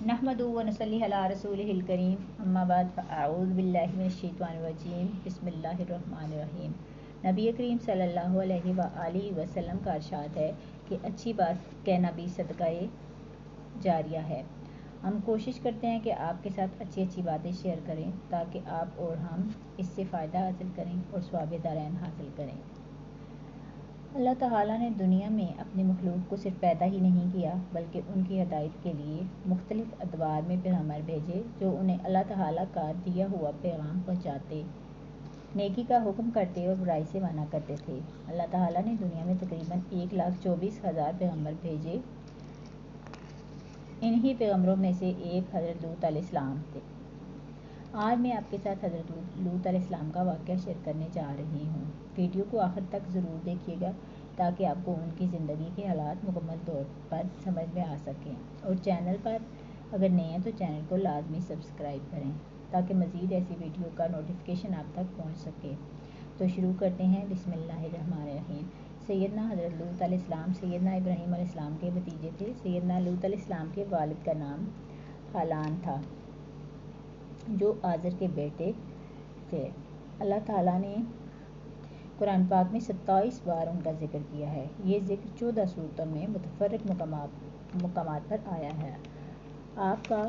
नहमदुहु व नसल्ली अला रसूलिहिल करीम अम्मा बाद फ़अऊज़ु बिल्लाहि मिनश शैतानिर रजीम बिस्मिल्लाहिर रहमानिर रहीम। नबी करीम सल्लल्लाहु अलैहि व आलिहि वसल्लम का इरशाद है कि अच्छी बात कहना भी सदक़ाए जारिया है। हम कोशिश करते हैं कि आपके साथ अच्छी अच्छी बातें शेयर करें ताकि आप और हम इससे फ़ायदा हासिल करें और सवाब दारैन हासिल करें। अल्लाह ताला ने दुनिया में अपनी मखलूक को सिर्फ पैदा ही नहीं किया बल्कि उनकी हिदायत के लिए मुख्तलिफ अदवार में पैगम्बर भेजे जो उन्हें अल्लाह ताला का दिया हुआ पैगाम पहुँचाते, नेकी का हुक्म करते और बुराई से मना करते थे। अल्लाह ताला ने दुनिया में तकरीबन 1,24,000 पैगम्बर भेजे। इन्हीं पैगम्बरों में से एक हज़रत लूत अलैहिस्सलाम थे। आज मैं आपके साथ हज़रत लूत अलैहिस्सलाम का वाक़या शेयर करने जा रही हूँ। वीडियो को आखिर तक ज़रूर देखिएगा ताकि आपको उनकी ज़िंदगी के हालात मुकम्मल तौर पर समझ में आ सकें। और चैनल पर अगर नए हैं तो चैनल को लाजमी सब्सक्राइब करें ताकि मज़ीद ऐसी वीडियो का नोटिफिकेशन आप तक पहुँच सके। तो शुरू करते हैं। बिस्मिल्लाहिर्रहमानिर्रहीम। सैयदना हज़रत लूत अलैहिस्सलाम सैयदना इब्राहीम अलैहिस्सलाम के भतीजे थे। सैयदना लूत अलैहिस्सलाम के वालिद का नाम हालान था जो आज़र के बेटे थे। अल्लाह ताला ने कुरान पाक में 27 बार उनका जिक्र किया है। ये जिक्र 14 सूरतों में मुतफ़र्रिक़ मकामात पर आया है। आपका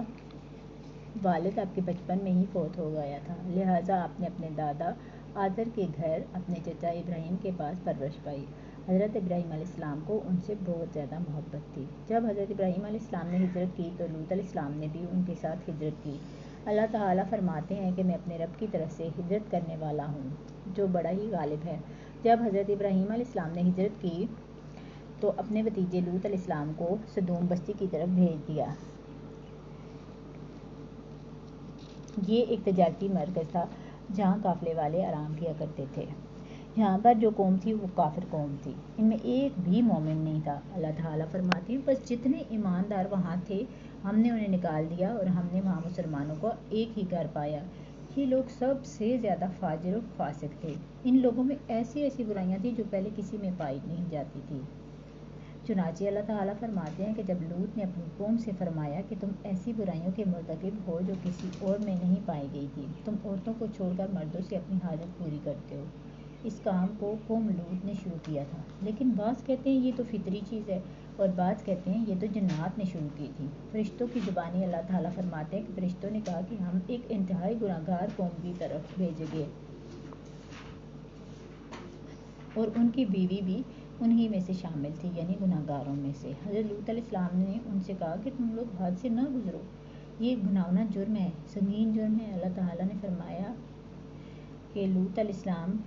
वालिद आपके बचपन में ही फौत हो गया था, लिहाजा आपने अपने दादा आज़र के घर अपने चचा इब्राहीम के पास परवरिश पाई। हज़रत इब्राहीम अलैहिस्सलाम को उनसे बहुत ज़्यादा मोहब्बत थी। जब हज़रत इब्राहीम अलैहिस्सलाम ने हिजरत की तो लूत अलैहिस्सलाम ने भी उनके साथ हिजरत की। अल्लाह ताला फरमाते हैं कि मैं अपने रब की तरफ से हिजरत करने वाला हूँ जो बड़ा ही गालिब है। जब हज़रत इब्राहीम अलैहिस्सलाम ने हिजरत की तो अपने भतीजे लूत अलैहिस्सलाम को सदूम बस्ती की तरफ भेज दिया। ये एक तजारती मरकज़ था जहाँ काफ़िले वाले आराम किया करते थे। यहाँ पर जो कौम थी वो काफिर कौम थी, इनमें एक भी मोमिन नहीं था। अल्लाह ताला फरमाते हैं बस जितने ईमानदार वहाँ थे हमने उन्हें निकाल दिया और हमने वहाँ मुसलमानों को एक ही कर पाया। ये लोग सबसे ज़्यादा फाजिर और फासिक थे। इन लोगों में ऐसी ऐसी बुराइयाँ थी जो पहले किसी में पाई नहीं जाती थी। चुनांचे अल्लाह ताला फरमाते हैं कि जब लूत ने अपनी कौम से फरमाया कि तुम ऐसी बुराइयों के मुर्तकिब हो जो किसी और में नहीं पाई गई थी, तुम औरतों को छोड़कर मर्दों से अपनी हाजत पूरी करते हो। इस काम को कौम लूत ने शुरू किया था, लेकिन बाज़ कहते हैं ये तो फितरी चीज़ है और बाज़ कहते हैं ये तो जन्नात ने शुरू की थी। फरिश्तों की ज़ुबानी अल्लाह ताला फरमाते हैं कि फरिश्तों ने कहा कि हम एक इंतहाई गुनाहगार कौम की तरफ भेजेंगे और उनकी बीवी भी उन्हीं में से शामिल थी, यानी गुनाहगारों में से। हज़रत लूत अलैहिस्सलाम ने उनसे कहा कि तुम लोग हद से ना गुजरो, ये घिनौना जुर्म है, संगीन जुर्म है। अल्लाह ताला ने फरमाया कि लूत अलैहिस्सलाम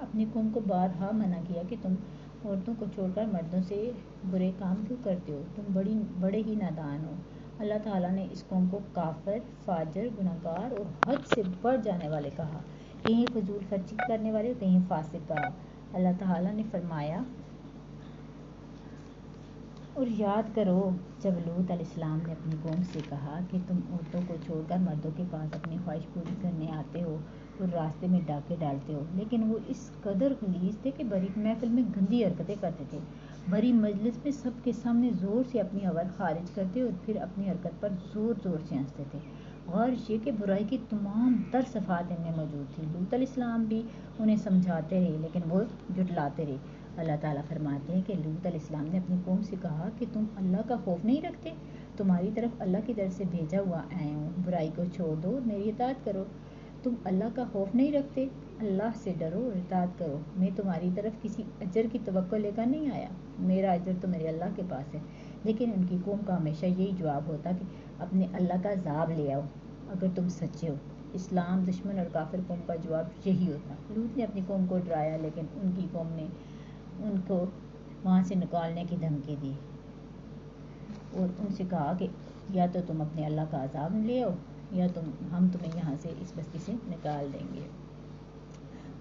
अपनी कौम को बारहा मना किया कि तुम औरतों को छोड़कर मर्दों से बुरे काम क्यों करते हो, तुम बड़े ही नादान हो। अल्लाह ताला ने इस कौम को काफिर, फाजिर, गुनाहगार और हद से बढ़ जाने वाले कहा, कहीं फजूल खर्ची करने वाले और कहीं फासिक कहा। अल्लाह ताला ने फरमाया और याद करो जब लूत अलैहिस्सलाम ने अपनी कौम से कहा कि तुम औरतों को छोड़कर मर्दों के पास अपनी ख्वाहिश पूरी करने आते हो और रास्ते में डाके डालते हो, लेकिन वो इस कदर गलीज थे कि बड़ी महफिल में गंदी हरकतें करते थे, बड़ी मजलिस में सबके सामने ज़ोर से अपनी आवाज़ खारिज करते और फिर अपनी हरकत पर ज़ोर ज़ोर से हंसते थे। और ये कि बुराई की तमाम तर सफ़ात इनमें मौजूद थी। लूत अलैहिस्सलाम भी उन्हें समझाते रहे लेकिन वो जुटलाते रहे। अल्लाह ताला फरमाते हैं कि लूत अलैहिस्सलाम ने अपनी कौम से कहा कि तुम अल्लाह का खौफ नहीं रखते, तुम्हारी तरफ अल्लाह की तरफ से भेजा हुआ आया हूँ, बुराई को छोड़ दो और मेरी इताअत करो। तुम अल्लाह का खौफ नहीं रखते, अल्लाह से डरो और इताअत करो। मैं तुम्हारी तरफ किसी अजर की तवक्को लेकर नहीं आया, मेरा अजर तो मेरे अल्लाह के पास है। लेकिन उनकी कौम का हमेशा यही जवाब होता कि अपने अल्लाह का अज़ाब ले आओ अगर तुम सच्चे हो। इस्लाम दुश्मन और काफिर कौम का जवाब यही होता। लूत ने अपनी कौम को डराया लेकिन उनकी कौम ने उनको वहाँ से निकालने की धमकी दी और उनसे कहा कि या तो तुम अपने अल्लाह का अज़ाब ले आओ या हम तुम्हें यहाँ से इस बस्ती से निकाल देंगे।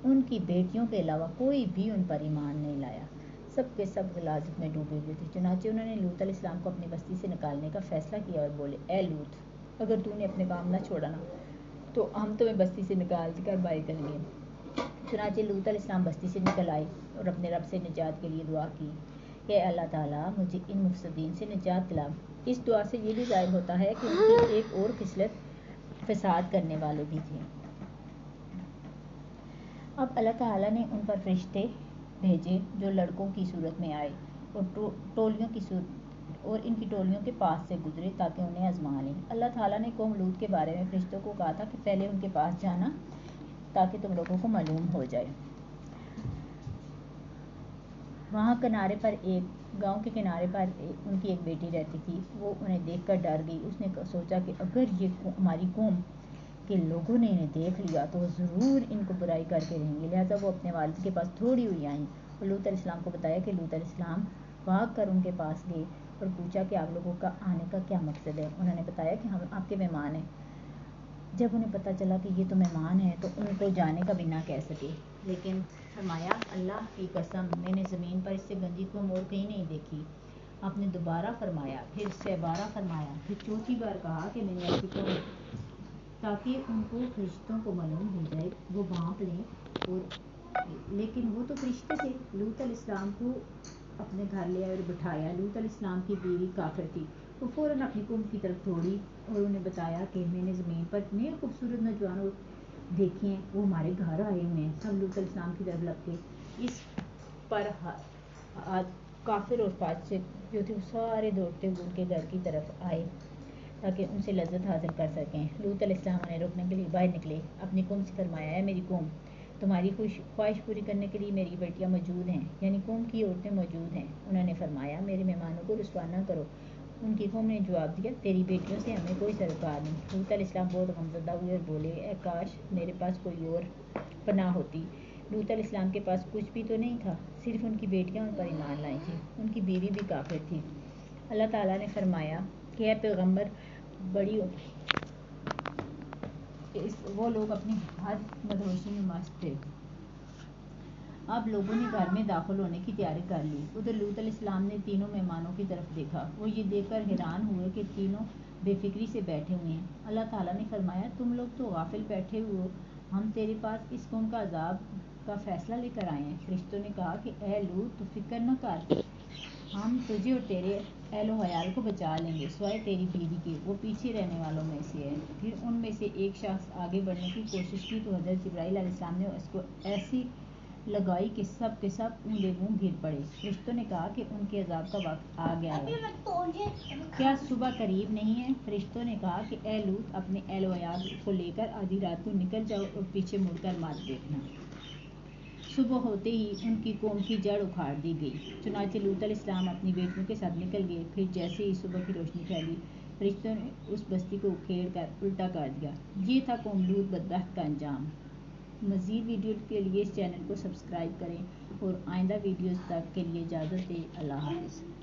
उनकी बेटियों के अलावा कोई भी उन पर ईमान नहीं लाया, सब के सब गलाजत में डूबे हुए थे। चुनांचे उन्होंने लूत अलैहिस्सलाम को अपनी बस्ती से निकालने का फैसला किया और बोले, ए लूत, अगर तूने अपने काम ना छोड़ा ना तो हम तुम्हें बस्ती से निकाल कर बाहर करेंगे। चुनांचे लूत अलैहिस्सलाम बस्ती से निकल आए और अपने रब से निजात के लिए दुआ की कि अल्लाह ताला मुझे इन मुफसदीन से निजात दिला। اس دعا سے یہ بھی ظاہر ہوتا ہے کہ ان کی ایک اور خصلت فساد کرنے والے بھی تھے۔ اب اللہ تعالیٰ نے ان پر فرشتے بھیجے جو لڑکوں کی صورت میں آئے اور ان کی ٹولیوں کے پاس سے گزرے تاکہ انہیں آزما لیں۔ اللہ تعالیٰ نے قوم لوط کے بارے میں فرشتوں کو کہا تھا کہ پہلے ان کے پاس جانا تاکہ تم لوگوں کو معلوم ہو جائے۔ وہاں گاؤں کے کنارے پر ان کی ایک بیٹی رہتی تھی۔ وہ انہیں دیکھ کر ڈر گئی۔ اس نے سوچا کہ اگر یہ ہماری قوم کے لوگوں نے انہیں دیکھ لیا تو وہ ضرور ان کو برائی کر کے رہیں گے، لہٰذا وہ اپنے والد کے پاس تھوڑی ہوئی آئیں اور لوط علیہ السلام کو بتایا کہ لوط علیہ السلام بھاگ کر ان کے پاس گئے اور پوچھا کہ آپ لوگوں کا آنے کا کیا مقصد ہے۔ انہوں نے بتایا کہ ہم آپ کے مہمان ہیں۔ جب انہیں پتہ چلا کہ یہ تو مہمان ہیں تو ان کو جانے کا بھی نہ کہہ سکے، لیکن فرمایا اللہ کی قسم میں نے زمین پر اس سے گندی قوم اور کہیں نہیں دیکھی۔ آپ نے دوبارہ فرمایا، پھر 3 بار فرمایا، پھر 4تھی بار کہا کہ میں نے ایسی قوم تاکہ ان کو فرشتوں کو معلوم ہو جائے وہ بھانپ لیں لیکن وہ تو فرشتے تھے۔ لوط علیہ السلام کو اپنے گھر لے آئے اور بٹھایا۔ لوط علیہ السلام کی بیوی کافر تھی۔ وہ فوراً اپنی قوم کی طرف دوڑی اور انہیں بتایا کہ میں نے زمین پر اتنے خوبصورت نوجوانوں دیکھے ہیں، وہ ہمارے گھر آئے ہوئے ہیں۔ سب لوط علیہ السلام کی طرف لپکے۔ اس پر کافر اور فاسق جو تھے وہ سارے دوڑتے ہوئے ان کے گھر کی طرف آئے تاکہ ان سے لذت حاصل کر سکیں۔ لوط علیہ السلام انہیں روکنے کے لیے باہر نکلے۔ اپنی قوم سے فرمایا، اے میری قوم، تمہاری خواہش پوری کرنے کے لیے میری بیٹیاں موجود ہیں، یعنی قوم کی عورتیں موجود ہیں۔ انہوں نے فرمایا، میرے مہمانوں کو رسوا نہ کرو۔ ان کی قوم نے جواب دیا، تیری بیٹیوں سے ہمیں کوئی سروکار نہیں۔ لوط علیہ السلام بہت غمزدہ ہوئے اور بولے، اے کاش میرے پاس کوئی اور پناہ ہوتی۔ لوط علیہ السلام کے پاس کچھ بھی تو نہیں تھا، صرف ان کی بیٹیاں ان پر ایمان لائی تھیں۔ ان کی بیوی بھی کافر تھی۔ اللہ تعالیٰ نے فرمایا کہ اے پیغمبر، وہ لوگ اپنی ہر مدہوشی میں مست تھے۔ اب لوگوں نے گھر میں داخل ہونے کی تیاری کر لی۔ ادھر لوط علیہ السلام نے تینوں مہمانوں کی طرف دیکھا۔ وہ یہ دیکھ کر حیران ہوئے کہ تینوں بے فکری سے بیٹھے ہوئے ہیں۔ اللہ تعالیٰ نے فرمایا، تم لوگ تو غافل بیٹھے ہوئے ہو، ہم تیرے پاس اس قوم کا عذاب کا فیصلہ لے کر آئے ہیں۔ فرشتوں نے کہا کہ اے لوط، تو فکر نہ کر، ہم تجھے اور تیرے اہل و عیال کو بچا لیں گے سوائے تیری بیوی کے، وہ پیچھے رہنے والوں میں سے ہے۔ پھر ان میں سے ایک شخص آگے بڑھنے کی کوشش کی تو حضرت جبرائیل علیہ السلام نے اس کو ایسی لگائی کہ سب کے سب اونڈے منہ گر پڑے۔ فرشتوں نے کہا کہ ان کے عذاب کا وقت آ گیا ہے، کیا صبح قریب نہیں ہے؟ فرشتوں نے کہا کہ اے لوط، اپنے اہل و عیال کو لے کر آدھی رات کو نکل جاؤ اور پیچھے مڑ کر مت دیکھنا۔ صبح ہوتے ہی ان کی قوم کی جڑ اکھاڑ دی گئی۔ چنانچہ لوط علیہ السلام اپنی بیٹیوں کے ساتھ نکل گئے۔ پھر جیسے ہی صبح کی روشنی پھیلی، فرشتوں نے اس بستی کو اکھیڑ کر الٹا کر دیا۔ یہ تھا قوم لوط بدبخت کا انجام۔ مزید ویڈیو کے لیے اس چینل کو سبسکرائب کریں اور آئندہ ویڈیوز تک کے لیے اجازت دیں۔ اللہ حافظ۔